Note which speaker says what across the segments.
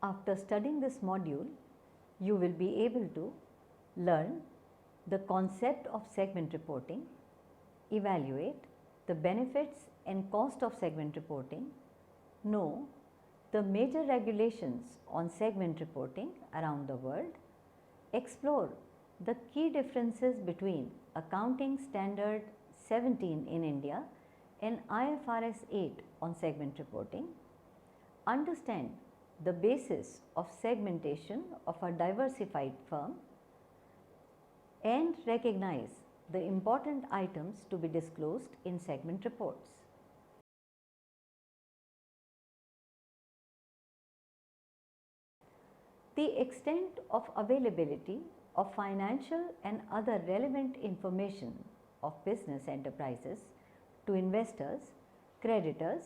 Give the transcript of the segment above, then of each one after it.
Speaker 1: After studying this module, you will be able to learn the concept of segment reporting, evaluate the benefits and cost of segment reporting, know the major regulations on segment reporting around the world, explore the key differences between Accounting Standard 17 in India and IFRS 8 on segment reporting, understand the basis of segmentation of a diversified firm, and recognize the important items to be disclosed in segment reports. The extent of availability of financial and other relevant information of business enterprises to investors, creditors,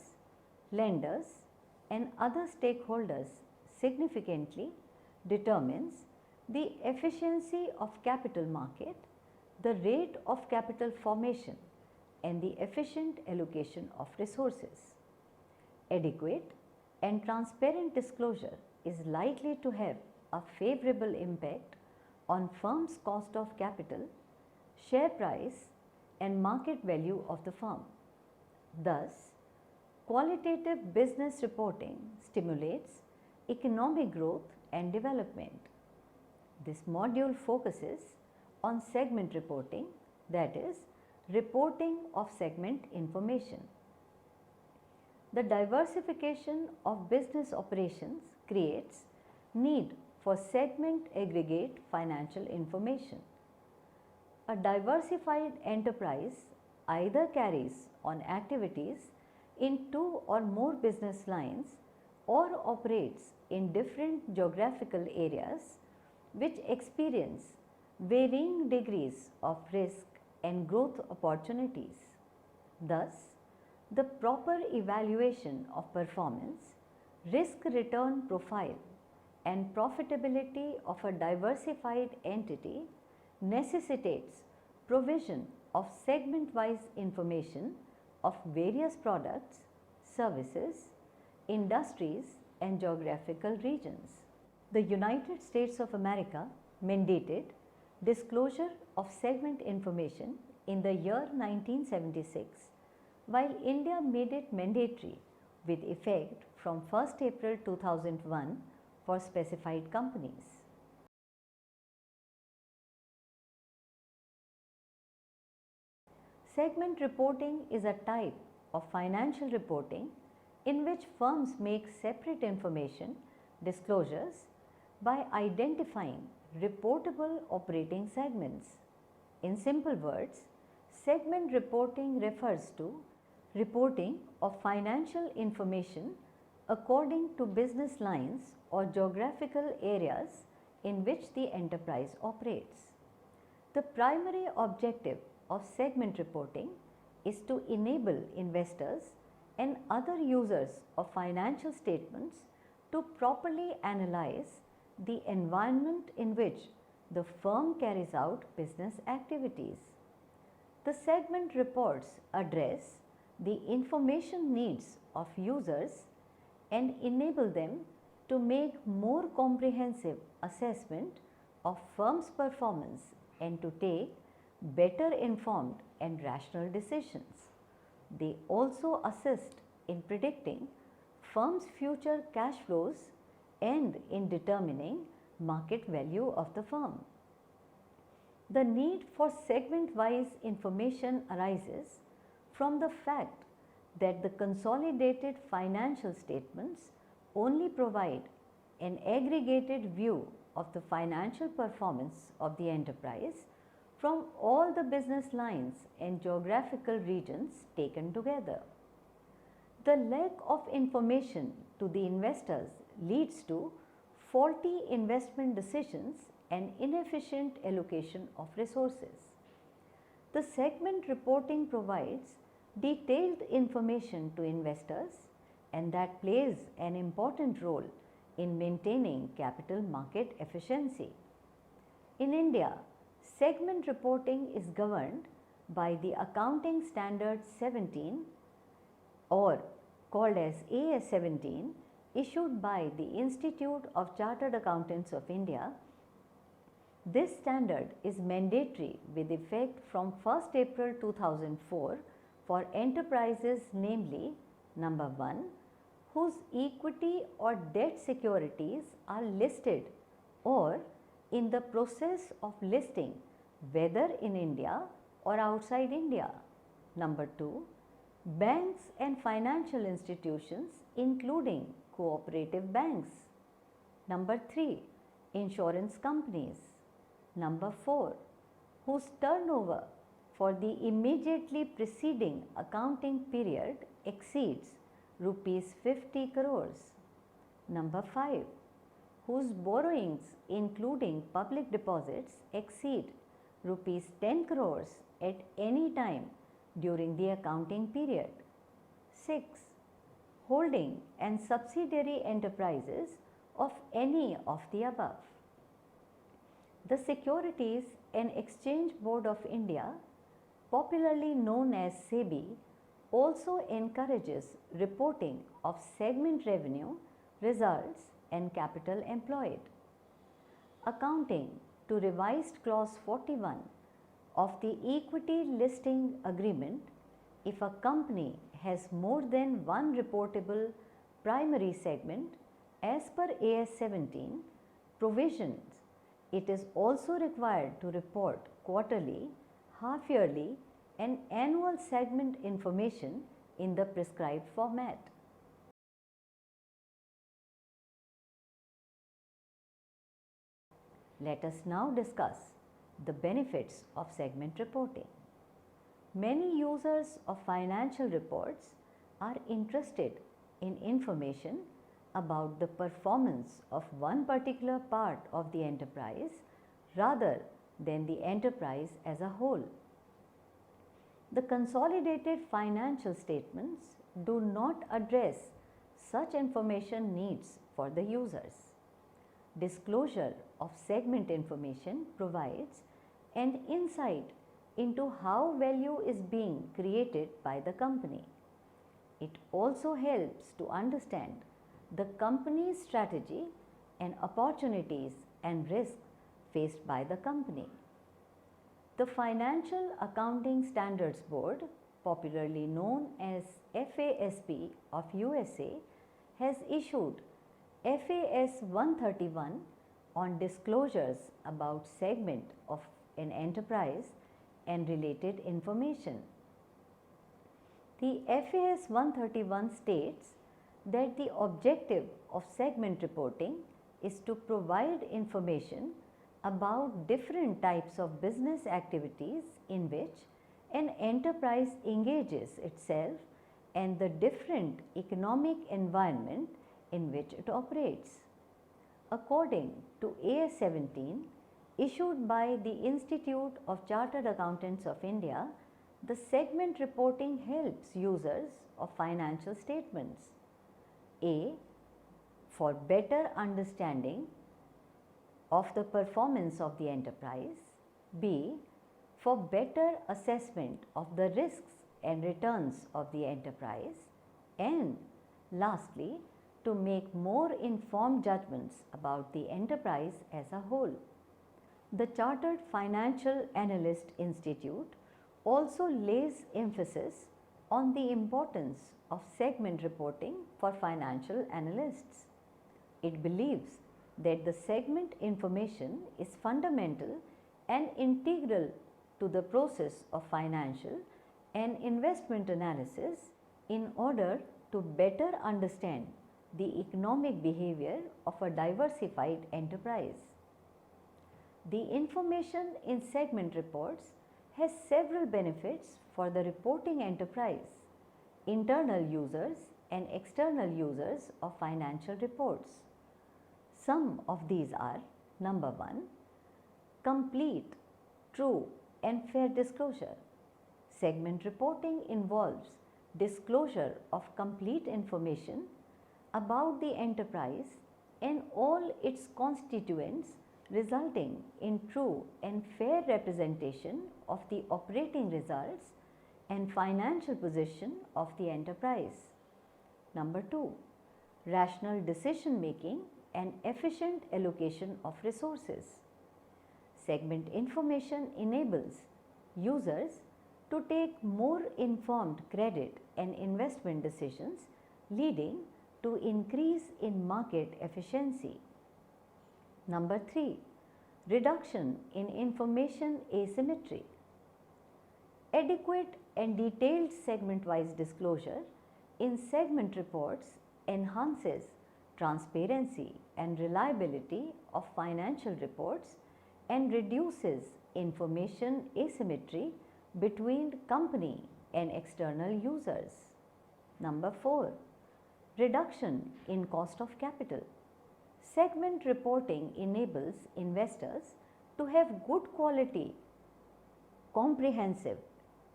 Speaker 1: lenders, and other stakeholders significantly determines the efficiency of capital market, the rate of capital formation, and the efficient allocation of resources. Adequate and transparent disclosure is likely to have a favorable impact on firm's cost of capital, share price, and market value of the firm. Thus, qualitative business reporting stimulates economic growth and development. This module focuses on segment reporting, that is, reporting of segment information. The diversification of business operations creates need for segment aggregate financial information. A diversified enterprise either carries on activities in 2 or more business lines or operates in different geographical areas which experience varying degrees of risk and growth opportunities. Thus, the proper evaluation of performance, risk-return profile, and profitability of a diversified entity necessitates provision of segment-wise information of various products, services, industries, and geographical regions. The United States of America mandated disclosure of segment information in the year 1976, while India made it mandatory with effect from 1st April 2001 for specified companies. Segment reporting is a type of financial reporting in which firms make separate information disclosures by identifying reportable operating segments. In simple words, segment reporting refers to reporting of financial information according to business lines or geographical areas in which the enterprise operates. The primary objective of segment reporting is to enable investors and other users of financial statements to properly analyze the environment in which the firm carries out business activities. The segment reports address the information needs of users and enable them to make more comprehensive assessment of firm's performance and to take better informed and rational decisions. They also assist in predicting firm's future cash flows and in determining market value of the firm. The need for segment-wise information arises from the fact that the consolidated financial statements only provide an aggregated view of the financial performance of the enterprise from all the business lines and geographical regions taken together. The lack of information to the investors leads to faulty investment decisions and inefficient allocation of resources. The segment reporting provides detailed information to investors, and that plays an important role in maintaining capital market efficiency. In India, segment reporting is governed by the Accounting Standard 17 or called as AS 17 issued by the Institute of Chartered Accountants of India. This standard is mandatory with effect from 1st April 2004 for enterprises, namely number 1, whose equity or debt securities are listed or in the process of listing, whether in India or outside India. Number 2, banks and financial institutions including cooperative banks. Number 3, insurance companies. Number 4, whose turnover for the immediately preceding accounting period exceeds rupees 50 crores. Number 5, whose borrowings including public deposits exceed rupees 10 crores at any time during the accounting period. 6, holding and subsidiary enterprises of any of the above. The Securities and Exchange Board of India, popularly known as SEBI, also encourages reporting of segment revenue, results and capital employed. Accounting to revised clause 41 of the equity listing agreement, if a company has more than one reportable primary segment as per AS 17 provisions, it is also required to report quarterly, half-yearly and annual segment information in the prescribed format. Let us now discuss the benefits of segment reporting. Many users of financial reports are interested in information about the performance of one particular part of the enterprise rather than the enterprise as a whole. The consolidated financial statements do not address such information needs for the users. Disclosure of segment information provides an insight into how value is being created by the company. It also helps to understand the company's strategy and opportunities and risks faced by the company. The Financial Accounting Standards Board, popularly known as FASB of USA, has issued FAS 131 on disclosures about segment of an enterprise and related information. The FAS 131 states that the objective of segment reporting is to provide information about different types of business activities in which an enterprise engages itself and the different economic environment in which it operates. According to AS 17 issued by the Institute of Chartered Accountants of India, the segment reporting helps users of financial statements A. for better understanding of the performance of the enterprise, B. for better assessment of the risks and returns of the enterprise, and lastly, to make more informed judgments about the enterprise as a whole. The Chartered Financial Analyst Institute also lays emphasis on the importance of segment reporting for financial analysts. It believes that the segment information is fundamental and integral to the process of financial and investment analysis in order to better understand the economic behavior of a diversified enterprise. The information in segment reports has several benefits for the reporting enterprise, internal users and external users of financial reports. Some of these are: number 1, complete, true and fair disclosure. Segment reporting involves disclosure of complete information about the enterprise and all its constituents, resulting in true and fair representation of the operating results and financial position of the enterprise. Number 2, rational decision making and efficient allocation of resources. Segment information enables users to take more informed credit and investment decisions, leading to increase in market efficiency. Number 3, reduction in information asymmetry. Adequate and detailed segment-wise disclosure in segment reports enhances transparency and reliability of financial reports and reduces information asymmetry between company and external users. Number 4, reduction in cost of capital. Segment reporting enables investors to have good quality, comprehensive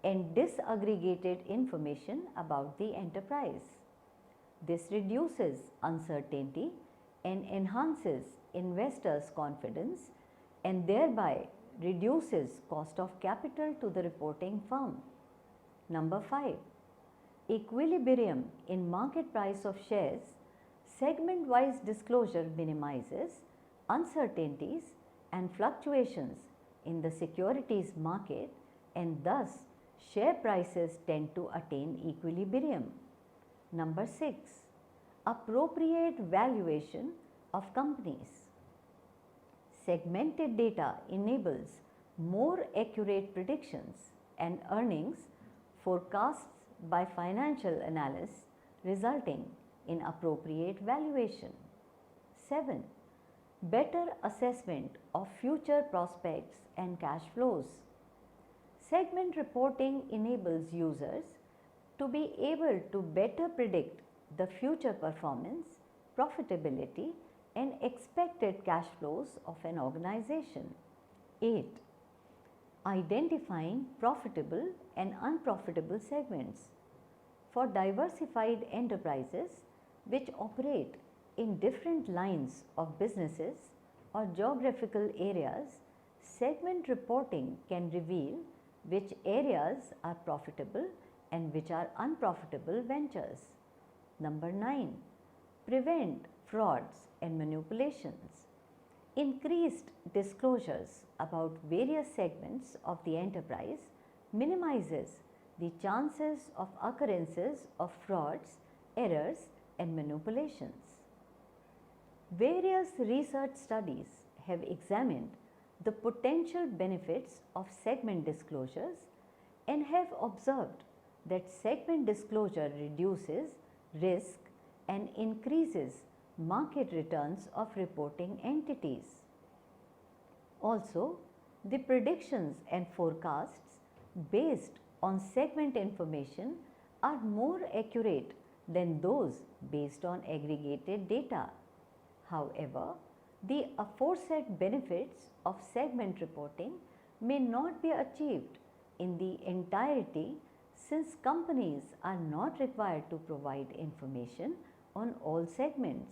Speaker 1: and disaggregated information about the enterprise. This reduces uncertainty and enhances investors' confidence and thereby reduces cost of capital to the reporting firm. Number 5, equilibrium in market price of shares. Segment-wise disclosure minimizes uncertainties and fluctuations in the securities market, and thus share prices tend to attain equilibrium. Number 6, appropriate valuation of companies. Segmented data enables more accurate predictions and earnings forecasts by financial analysts, resulting in appropriate valuation. 7, better assessment of future prospects and cash flows. Segment reporting enables users to be able to better predict the future performance, profitability and expected cash flows of an organization. 8, identifying profitable and unprofitable segments. For diversified enterprises which operate in different lines of businesses or geographical areas, segment reporting can reveal which areas are profitable and which are unprofitable ventures. Number 9, prevent frauds and manipulations. Increased disclosures about various segments of the enterprise minimizes the chances of occurrences of frauds, errors and manipulations. Various research studies have examined the potential benefits of segment disclosures and have observed that segment disclosure reduces risk and increases market returns of reporting entities. Also, the predictions and forecasts based on segment information are more accurate than those based on aggregated data. However, the aforesaid benefits of segment reporting may not be achieved in the entirety, since companies are not required to provide information on all segments.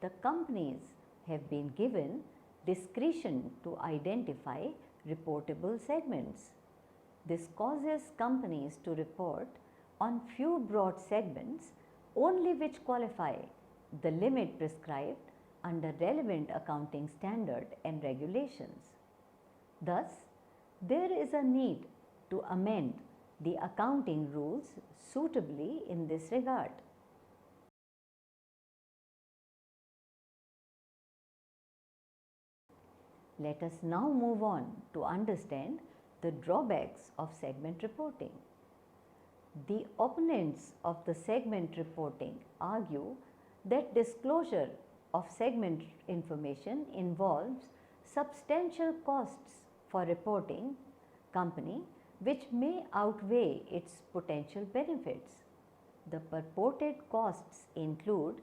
Speaker 1: The companies have been given discretion to identify reportable segments. This causes companies to report on few broad segments only which qualify the limit prescribed under relevant accounting standard and regulations. Thus, there is a need to amend the accounting rules suitably in this regard. Let us now move on to understand the drawbacks of segment reporting. The opponents of the segment reporting argue that disclosure of segment information involves substantial costs for reporting company, which may outweigh its potential benefits. The purported costs include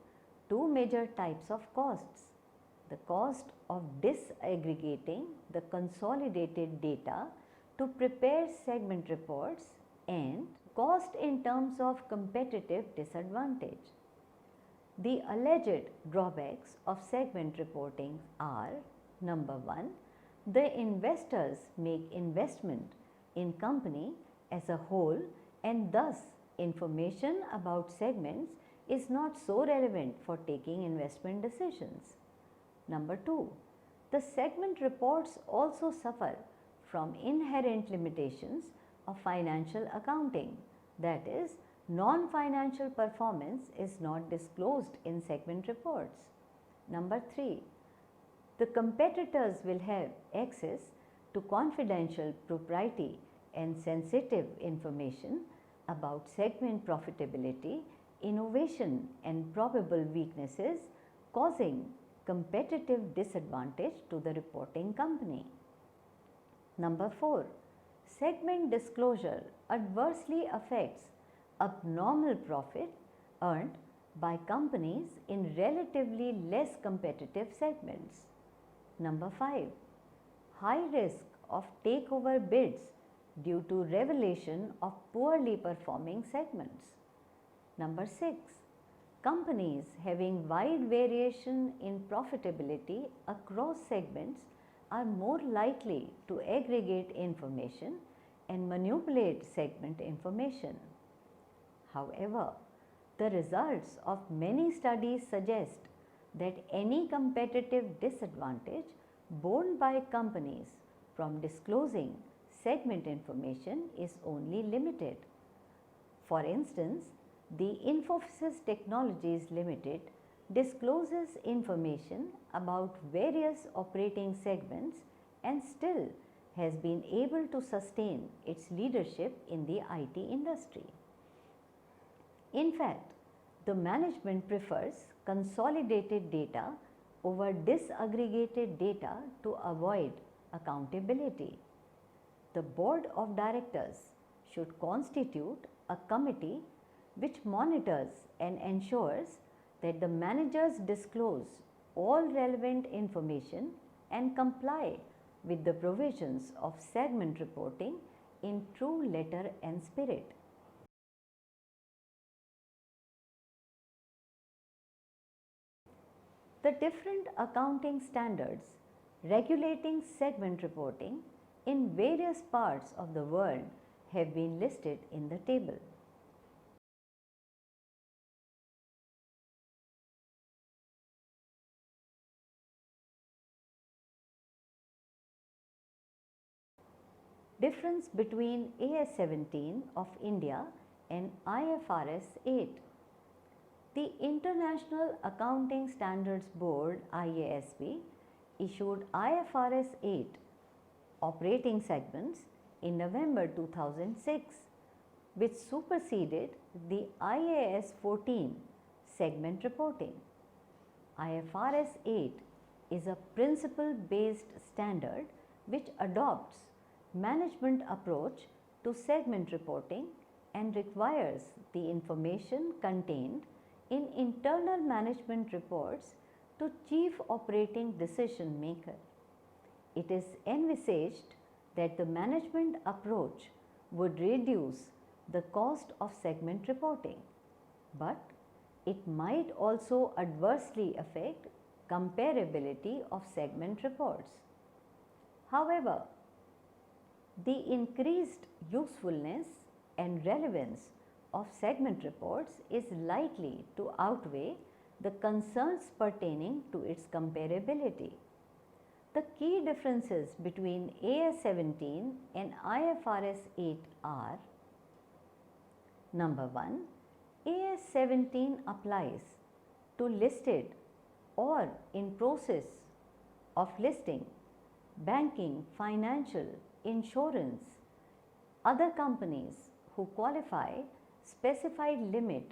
Speaker 1: two major types of costs: the cost of disaggregating the consolidated data to prepare segment reports and cost in terms of competitive disadvantage. The alleged drawbacks of segment reporting are: number 1, the investors make investment in company as a whole, and thus information about segments is not so relevant for taking investment decisions. Number 2, the segment reports also suffer from inherent limitations of financial accounting, that is, non-financial performance is not disclosed in segment reports. Number 3, the competitors will have access to confidential, proprietary and sensitive information about segment profitability, innovation and probable weaknesses, causing competitive disadvantage to the reporting company. Number 4, segment disclosure adversely affects abnormal profit earned by companies in relatively less competitive segments. Number 5, high risk of takeover bids due to revelation of poorly performing segments. Number 6, companies having wide variation in profitability across segments are more likely to aggregate information and manipulate segment information. However, the results of many studies suggest that any competitive disadvantage borne by companies from disclosing segment information is only limited. For instance, the Infosys Technologies Limited discloses information about various operating segments and still has been able to sustain its leadership in the IT industry. In fact, the management prefers consolidated data over disaggregated data to avoid accountability. The board of directors should constitute a committee which monitors and ensures that the managers disclose all relevant information and comply with the provisions of segment reporting in true letter and spirit. The different accounting standards regulating segment reporting in various parts of the world have been listed in the table. Difference between AS 17 of India and IFRS 8. The International Accounting Standards Board IASB issued IFRS 8 operating segments in November 2006, which superseded the IAS 14 segment reporting. IFRS 8 is a principle-based standard which adopts management approach to segment reporting and requires the information contained in internal management reports to chief operating decision maker. It is envisaged that the management approach would reduce the cost of segment reporting, but it might also adversely affect comparability of segment reports. However, the increased usefulness and relevance of segment reports is likely to outweigh the concerns pertaining to its comparability. The key differences between AS 17 and IFRS 8 are: Number 1, AS 17 applies to listed or in process of listing banking, financial, insurance, other companies who qualify specified limit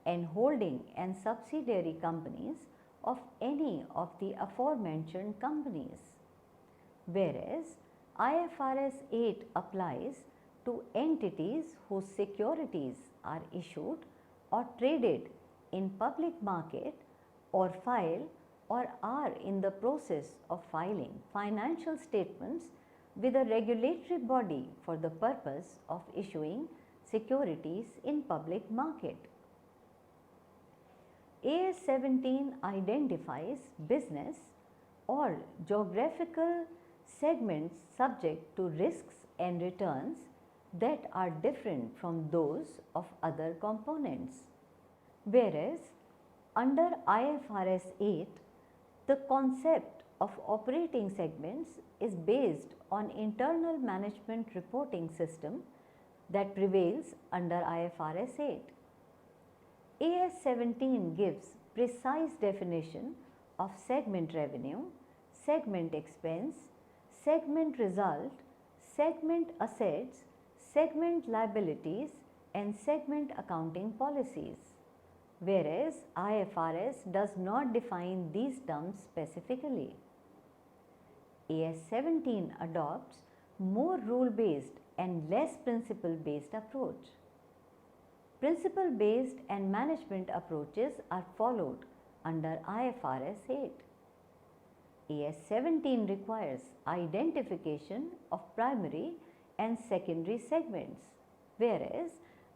Speaker 1: and holding and subsidiary companies of any of the aforementioned companies, whereas IFRS 8 applies to entities whose securities are issued or traded in public market or file or are in the process of filing financial statements with a regulatory body for the purpose of issuing securities in public market. AS 17 identifies business or geographical segments subject to risks and returns that are different from those of other components. whereas under IFRS 8, the concept of operating segments is based on internal management reporting system that prevails under IFRS 8. AS 17 gives precise definition of segment revenue, segment expense, segment result, segment assets, segment liabilities and segment accounting policies, whereas IFRS does not define these terms specifically. AS 17 adopts more rule-based and less principle-based approach. Principle-based and management approaches are followed under IFRS 8. AS 17 requires identification of primary and secondary segments, whereas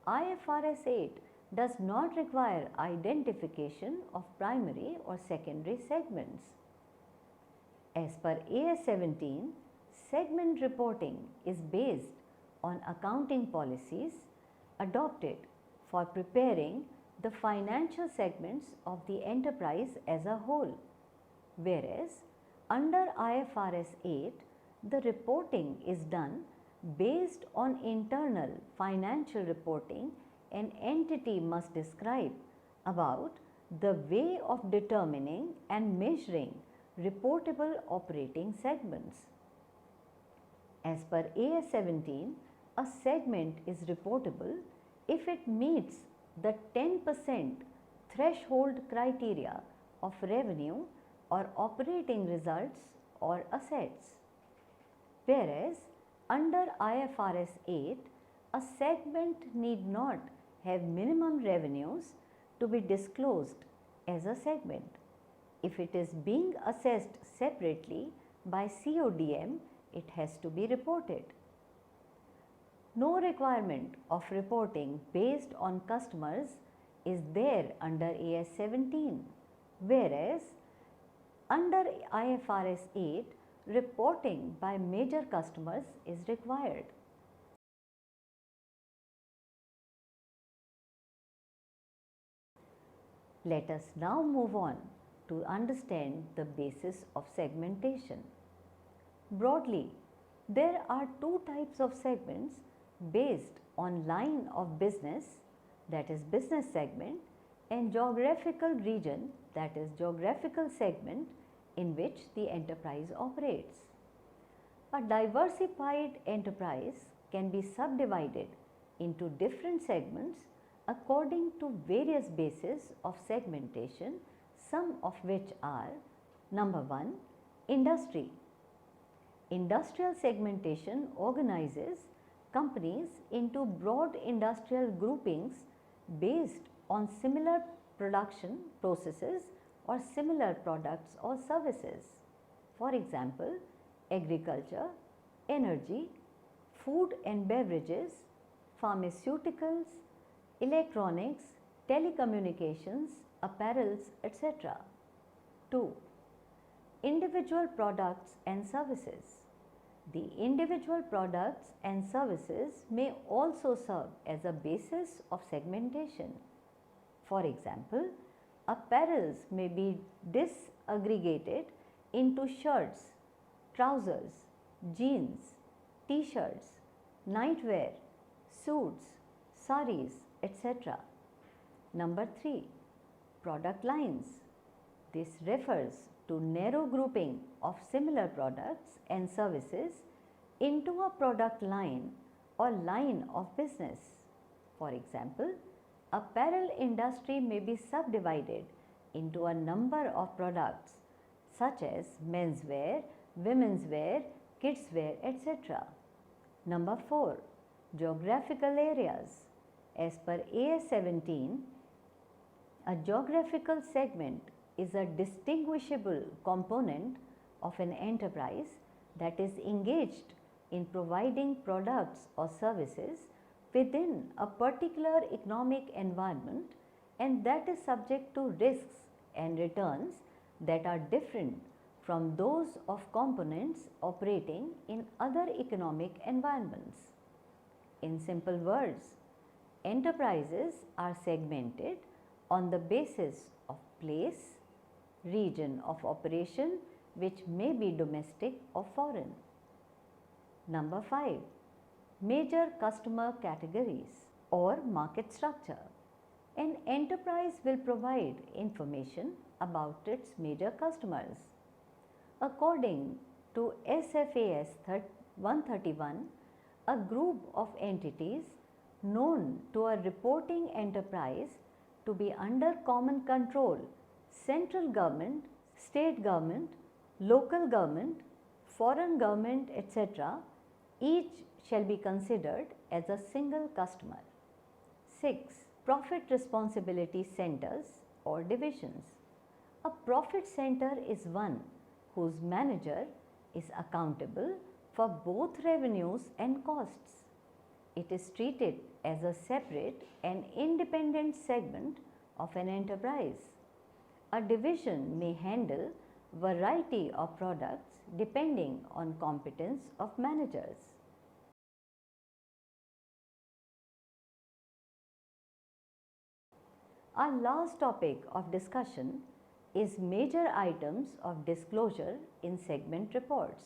Speaker 1: IFRS 8 does not require identification of primary or secondary segments. As per AS 17, segment reporting is based on accounting policies adopted for preparing the financial segments of the enterprise as a whole, whereas under IFRS 8, the reporting is done based on internal financial reporting. An entity must describe about the way of determining and measuring reportable operating segments. As per AS 17, a segment is reportable if it meets the 10% threshold criteria of revenue or operating results or assets, whereas under IFRS 8, a segment need not have minimum revenues to be disclosed as a segment. If it is being assessed separately by CODM, it has to be reported. No requirement of reporting based on customers is there under AS 17, whereas under IFRS 8, reporting by major customers is required. Let us now move on to understand the basis of segmentation. Broadly, there are two types of segments based on line of business, that is business segment, and geographical region, that is geographical segment in which the enterprise operates. A diversified enterprise can be subdivided into different segments according to various bases of segmentation, some of which are: number 1, industry. Industrial segmentation organizes companies into broad industrial groupings based on similar production processes or similar products or services. For example, agriculture, energy, food and beverages, pharmaceuticals, electronics, telecommunications, apparels, etc. 2. Individual products and services. The individual products and services may also serve as a basis of segmentation. For example, apparels may be disaggregated into shirts, trousers, jeans, t-shirts, nightwear, suits, saris, etc. Number 3. Product lines. This refers to narrow grouping of similar products and services into a product line or line of business. For example, apparel industry may be subdivided into a number of products such as menswear, women's wear, kids wear, etc. Number 4. Geographical areas. As per AS 17, a geographical segment is a distinguishable component of an enterprise that is engaged in providing products or services within a particular economic environment, and that is subject to risks and returns that are different from those of components operating in other economic environments. In simple words, enterprises are segmented on the basis of place, region of operation, which may be domestic or foreign. Number 5. Major customer categories or market structure. An enterprise will provide information about its major customers. According to SFAS 131, a group of entities known to a reporting enterprise to be under common control, central government, state government, local government, foreign government, etc., each shall be considered as a single customer. 6. Profit responsibility centers or divisions. A profit center is one whose manager is accountable for both revenues and costs. It is treated as a separate and independent segment of an enterprise. A division may handle variety of products depending on competence of managers. Our last topic of discussion is major items of disclosure in segment reports.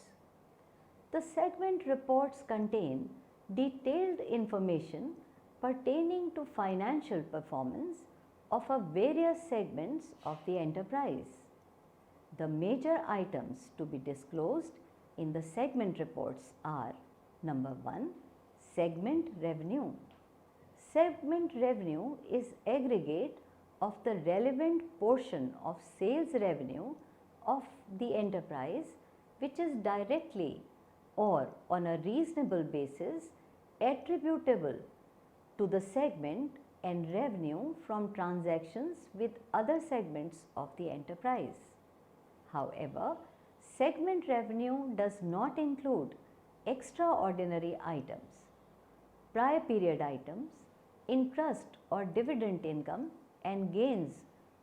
Speaker 1: The segment reports contain detailed information pertaining to financial performance of a various segments of the enterprise. The major items to be disclosed in the segment reports are: number 1, segment revenue. Segment revenue is aggregate of the relevant portion of sales revenue of the enterprise which is directly or on a reasonable basis attributable to the segment and revenue from transactions with other segments of the enterprise. However, segment revenue does not include extraordinary items, prior period items, interest or dividend income and gains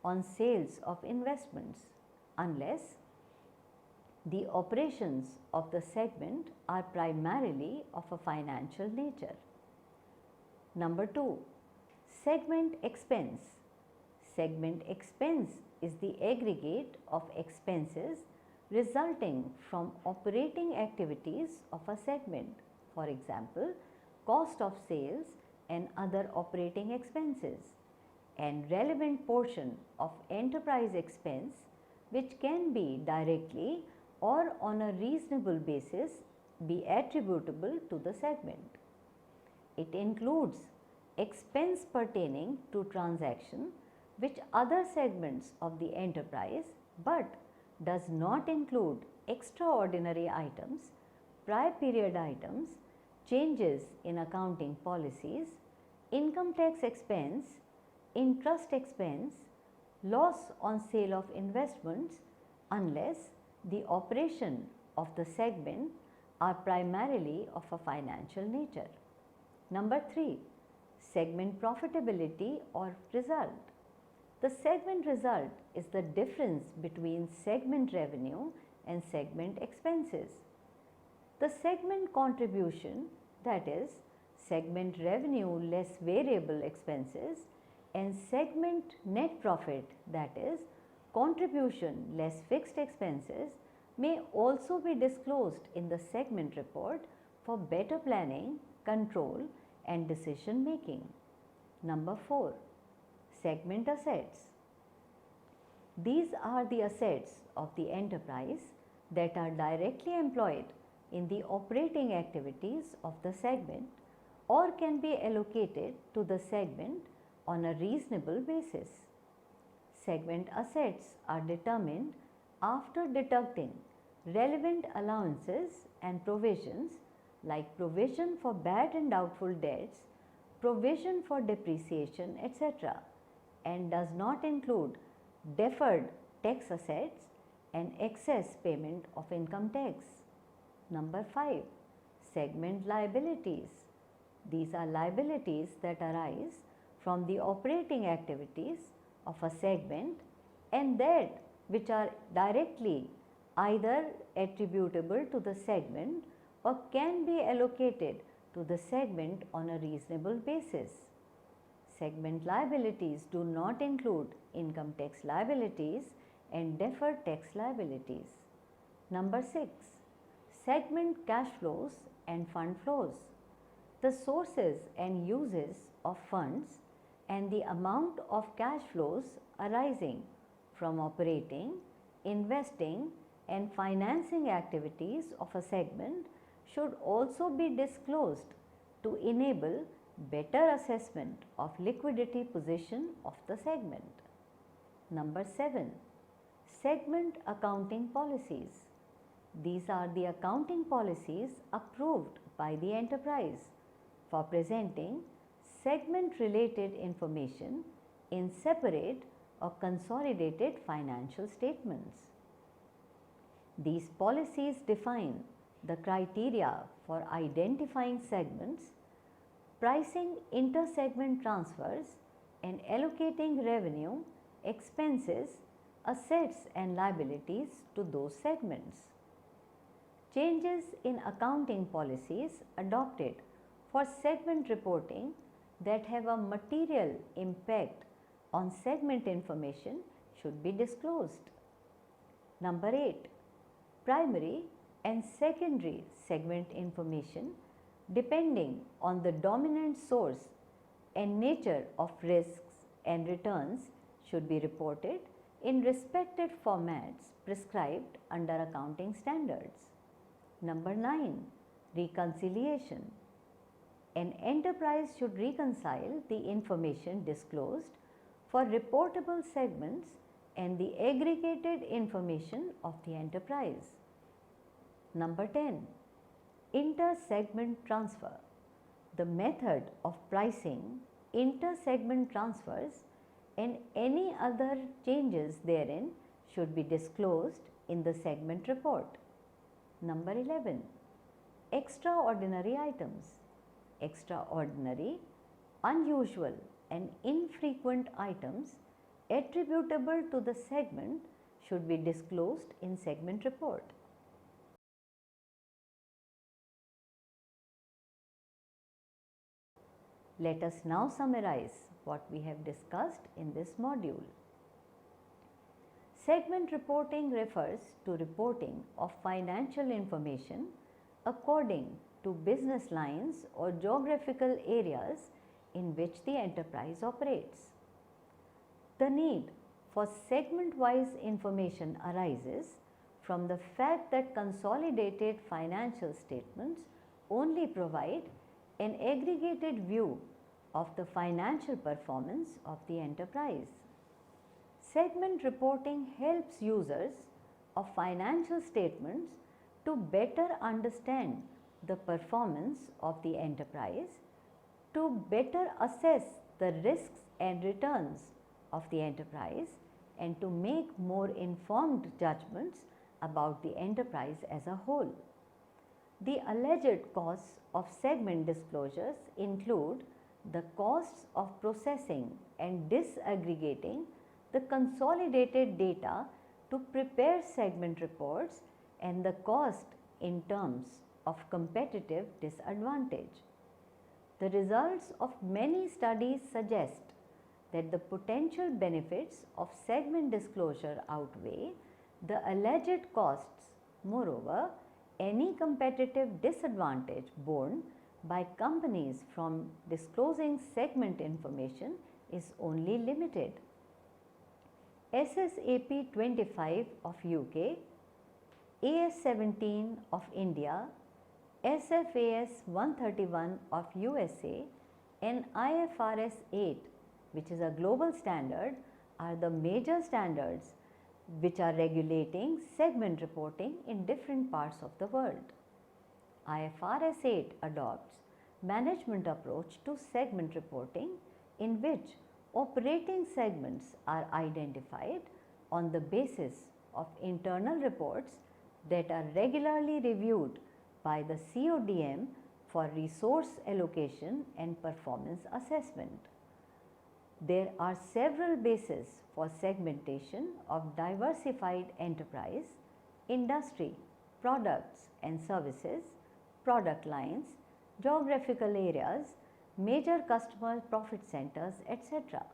Speaker 1: on sales of investments, unless the operations of the segment are primarily of a financial nature. Number 2, segment expense. Segment expense is the aggregate of expenses resulting from operating activities of a segment. For example, cost of sales and other operating expenses, and relevant portion of enterprise expense which can be directly or on a reasonable basis be attributable to the segment. It includes expense pertaining to transaction which other segments of the enterprise, but does not include extraordinary items, prior period items, changes in accounting policies, income tax expense, interest expense, loss on sale of investments, unless the operation of the segment are primarily of a financial nature. Number 3, segment profitability or result. The segment result is the difference between segment revenue and segment expenses. The segment contribution, that is, segment revenue less variable expenses, and segment net profit, that is, contribution less fixed expenses, may also be disclosed in the segment report for better planning, control and decision making. Number 4, segment assets. These are the assets of the enterprise that are directly employed in the operating activities of the segment or can be allocated to the segment on a reasonable basis. Segment assets are determined after deducting relevant allowances and provisions like provision for bad and doubtful debts, provision for depreciation, etc., and does not include deferred tax assets and excess payment of income tax. Number 5, segment liabilities. These are liabilities that arise from the operating activities of a segment and that which are directly either attributable to the segment or can be allocated to the segment on a reasonable basis. Segment liabilities do not include income tax liabilities and deferred tax liabilities. Number 6. Segment cash flows and fund flows. The sources and uses of funds and the amount of cash flows arising from operating, investing and financing activities of a segment should also be disclosed to enable better assessment of liquidity position of the segment. Number 7. Segment accounting policies. These are the accounting policies approved by the enterprise for presenting segment related information in separate or consolidated financial statements. These policies define the criteria for identifying segments, pricing inter-segment transfers and allocating revenue, expenses, assets and liabilities to those segments. Changes in accounting policies adopted for segment reporting that have a material impact on segment information should be disclosed. Number 8. Primary and secondary segment information depending on the dominant source and nature of risks and returns should be reported in respected formats prescribed under accounting standards. Number 9. Reconciliation. An enterprise should reconcile the information disclosed for reportable segments and the aggregated information of the enterprise. Number 10. Inter-segment transfer. The method of pricing inter-segment transfers and any other changes therein should be disclosed in the segment report. Number 11. Extraordinary items. Extraordinary, unusual and infrequent items attributable to the segment should be disclosed in segment report. Let us now summarize what we have discussed in this module. Segment reporting refers to reporting of financial information according to business lines or geographical areas in which the enterprise operates. The need for segment-wise information arises from the fact that consolidated financial statements only provide an aggregated view of the financial performance of the enterprise. Segment reporting helps users of financial statements to better understand the performance of the enterprise, to better assess the risks and returns of the enterprise, and to make more informed judgments about the enterprise as a whole. The alleged costs of segment disclosures include the costs of processing and disaggregating the consolidated data to prepare segment reports and the cost in terms of competitive disadvantage. The results of many studies suggest that the potential benefits of segment disclosure outweigh the alleged costs. Moreover, any competitive disadvantage borne by companies from disclosing segment information is only limited. SSAP 25 of UK, AS 17 of India, SFAS 131 of USA and IFRS 8, which is a global standard, are the major standards which are regulating segment reporting in different parts of the world. IFRS 8 adopts management approach to segment reporting in which operating segments are identified on the basis of internal reports that are regularly reviewed by the CODM for resource allocation and performance assessment. There are several bases for segmentation of diversified enterprise, industry, products and services, product lines, geographical areas, major customer profit centers, etc.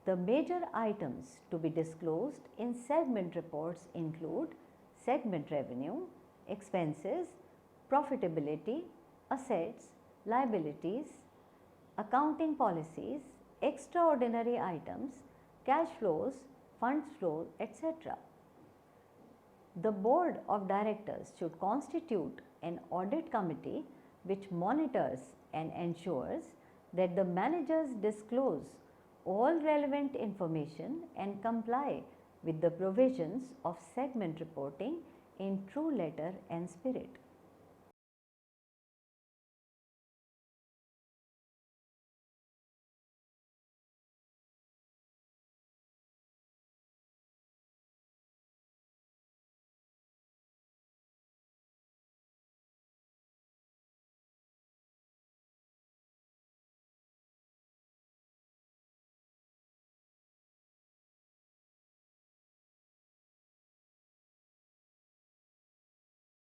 Speaker 1: The major items to be disclosed in segment reports include segment revenue, expenses, profitability, assets, liabilities, accounting policies, extraordinary items, cash flows, funds flow, etc. The board of directors should constitute an audit committee which monitors and ensures that the managers disclose all relevant information and comply with the provisions of segment reporting in true letter and spirit.